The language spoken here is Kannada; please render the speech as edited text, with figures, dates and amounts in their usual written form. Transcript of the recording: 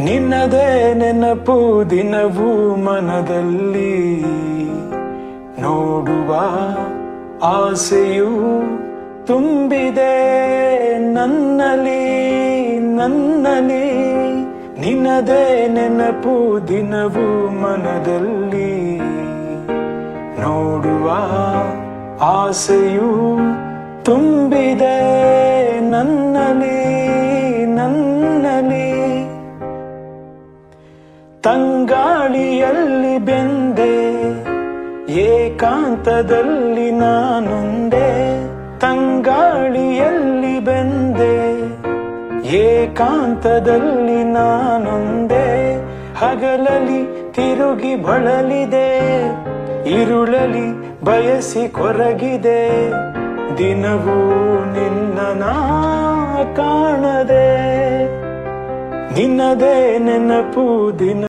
ನಿನ್ನದೇ ನೆನಪು ದಿನವೂ ಮನದಲ್ಲಿ, ನೋಡುವ ಆಸೆಯು ತುಂಬಿದೆ ನನ್ನಲ್ಲಿ ನನ್ನಲ್ಲಿ. ನಿನ್ನದೇ ನೆನಪು ದಿನವೂ ಮನದಲ್ಲಿ, ನೋಡುವ ಆಸೆಯು ತುಂಬಿದೆ ನನ್ನಲ್ಲಿ ನನ್ನಲ್ಲಿ. ತಂಗಾಳಿಯಲ್ಲಿ ಬೆಂದೆ ಏಕಾಂತದಲ್ಲಿ ನಾನೊಂದೇ, ತಂಗಾಳಿಯಲ್ಲಿ ಬೆಂದೆ ಏಕಾಂತದಲ್ಲಿ ನಾನೊಂದೇ. ಹಗಲಲಿ ತಿರುಗಿ ಬಳಲಿದೆ, ಇರುಳಲಿ ಬಯಸಿ ಕೊರಗಿದೆ, ದಿನವೂ ನಿನ್ನ ಕಾಣದೆ. ನಿನ್ನದೇ ನೆನಪು ದಿನ